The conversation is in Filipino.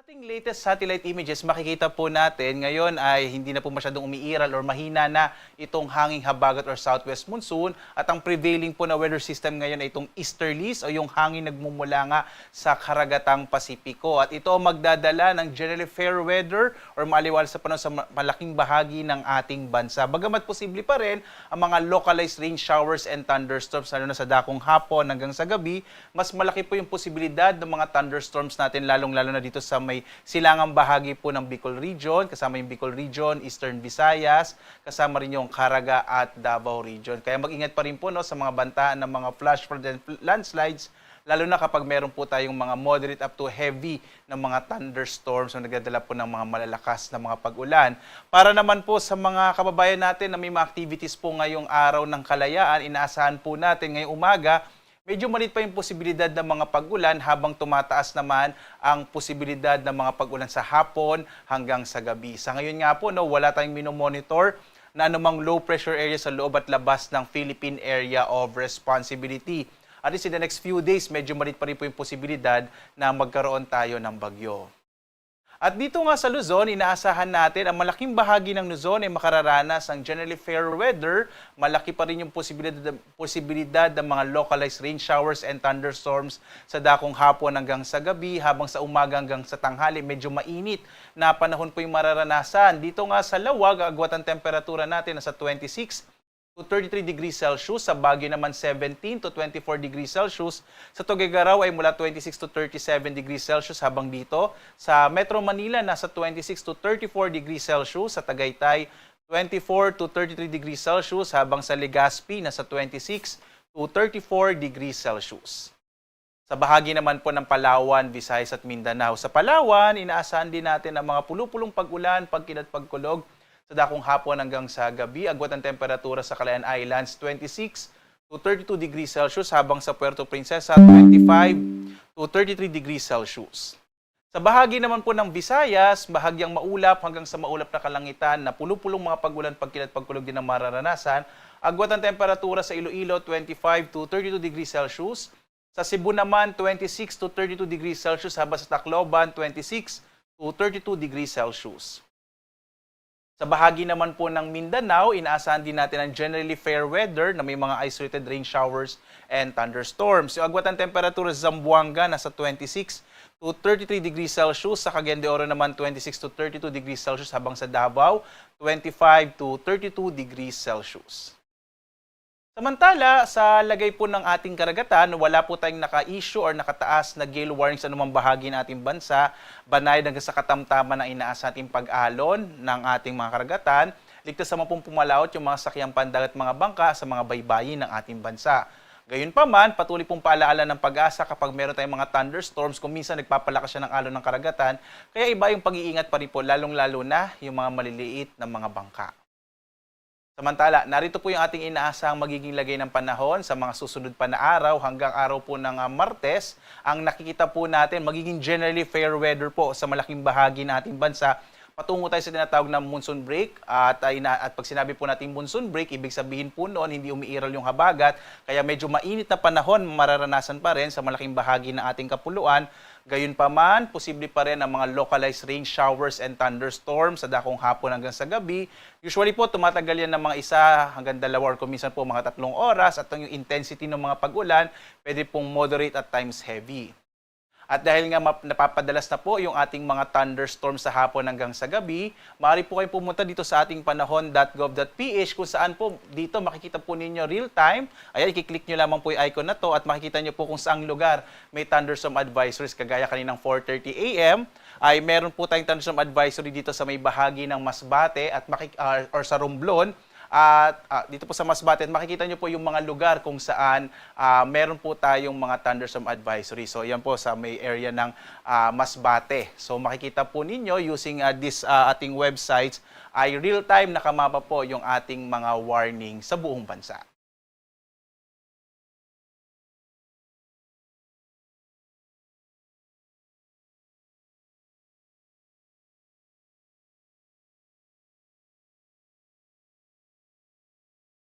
Ating latest satellite images, makikita po natin ngayon ay hindi na po masyadong umiiral or mahina na itong hanging habagat or southwest monsoon at ang prevailing po na weather system ngayon ay itong easterlies o yung hangin nagmumula nga sa karagatang Pasipiko. At ito magdadala ng generally fair weather or maaliwalas sa panahon sa malaking bahagi ng ating bansa. Bagamat posible pa rin ang mga localized rain showers and thunderstorms lalo na sa dakong hapon hanggang sa gabi, mas malaki po yung posibilidad ng mga thunderstorms natin lalong-lalo na dito sa may silangang bahagi po ng Bicol Region, kasama yung Bicol Region, Eastern Visayas, kasama rin yung Caraga at Davao Region. Kaya mag-ingat pa rin po sa mga bantaan ng mga flash flood and landslides, lalo na kapag meron po tayong mga moderate up to heavy na mga thunderstorms na nagdadala po ng mga malalakas na mga pag-ulan. Para naman po sa mga kababayan natin na may mga activities po ngayong araw ng kalayaan, inaasahan po natin ngayong umaga, medyo maliit pa yung posibilidad ng mga pag-ulan habang tumataas naman ang posibilidad ng mga pag-ulan sa hapon hanggang sa gabi. Sa ngayon nga po, wala tayong minomonitor na anumang low pressure area sa loob at labas ng Philippine Area of Responsibility. At least in the next few days, medyo maliit pa rin po yung posibilidad na magkaroon tayo ng bagyo. At dito nga sa Luzon, inaasahan natin ang malaking bahagi ng Luzon ay makararanas ng generally fair weather. Malaki pa rin yung posibilidad ng mga localized rain showers and thunderstorms sa dakong hapon hanggang sa gabi, habang sa umaga hanggang sa tanghali medyo mainit na panahon po yung mararanasan. Dito nga sa Lawag, agwat ang temperatura natin nasa 26 to 33 degrees Celsius, sa Baguio naman 17 to 24 degrees Celsius, sa Tuguegarao ay mula 26 to 37 degrees Celsius, habang dito sa Metro Manila nasa 26 to 34 degrees Celsius, sa Tagaytay 24 to 33 degrees Celsius, habang sa Legazpi nasa 26 to 34 degrees Celsius. Sa bahagi naman po ng Palawan, Visayas at Mindanao. Sa Palawan, inaasahan din natin ang mga pulupulong pag-ulan, pagkinat, pagkulog sa dakong hapon hanggang sa gabi. Agwat ang temperatura sa Calayan Islands 26 to 32 degrees Celsius, habang sa Puerto Princesa 25 to 33 degrees Celsius. Sa bahagi naman po ng Visayas, bahagyang maulap hanggang sa maulap na kalangitan na pulupulong mga pag-ulan, pagkinat, pagkulog din ang mararanasan. Agwat ang temperatura sa Iloilo 25 to 32 degrees Celsius. Sa Cebu naman 26 to 32 degrees Celsius, habang sa Tacloban 26 to 32 degrees Celsius. Sa bahagi naman po ng Mindanao, inaasahan din natin ang generally fair weather na may mga isolated rain showers and thunderstorms. Yung agwat ang temperatura sa Zamboanga nasa 26 to 33 degrees Celsius, sa Cagayan de Oro naman 26 to 32 degrees Celsius, habang sa Davao 25 to 32 degrees Celsius. Samantala, sa lagay po ng ating karagatan, wala po tayong naka-issue or nakataas na gale warning sa anumang bahagi ng ating bansa, banay hanggang sa katamtaman ng inaasa nating pag-alon ng ating mga karagatan. Ligtas naman pong pumalaot yung mga sakyang pandagat at mga bangka sa mga baybayin ng ating bansa. Gayunpaman, patuloy pong paalaala ng pag-asa kapag meron tayong mga thunderstorms, kung minsan nagpapalakas siya ng alon ng karagatan, kaya iba yung pag-iingat pa rin po, lalong-lalo na yung mga maliliit na mga bangka. Samantala, narito po yung ating inaasahang magiging lagay ng panahon sa mga susunod pa na araw hanggang araw po ng Martes. Ang nakikita po natin, magiging generally fair weather po sa malaking bahagi ng ating bansa. Patungo tayo sa tinatawag na monsoon break at pag sinabi po natin monsoon break, ibig sabihin po noon hindi umiiral yung habagat, kaya medyo mainit na panahon mararanasan pa rin sa malaking bahagi ng ating kapuluan. Gayunpaman, posible pa rin ang mga localized rain showers and thunderstorms sa dakong hapon hanggang sa gabi. Usually po, tumatagal yan ng mga 1 hanggang 2 or kung minsan po mga 3 oras, at yung intensity ng mga pag-ulan, pwede pong moderate at times heavy. At dahil nga napapadalas na po yung ating mga thunderstorms sa hapon hanggang sa gabi, maaari po kayong pumunta dito sa ating panahon.gov.ph kung saan po dito makikita po ninyo real time. Ayan, i-click nyo lamang po yung icon na to at makikita nyo po kung saang lugar may thunderstorm advisories. Kagaya kaninang 4:30 AM ay meron po tayong thunderstorm advisory dito sa may bahagi ng Masbate at or sa Romblon. At dito po sa Masbate, makikita nyo po yung mga lugar kung saan meron po tayong mga thunderstorm advisory. So yan po sa may area ng Masbate. So makikita po ninyo using this ating websites ay real-time nakamapa po yung ating mga warning sa buong bansa.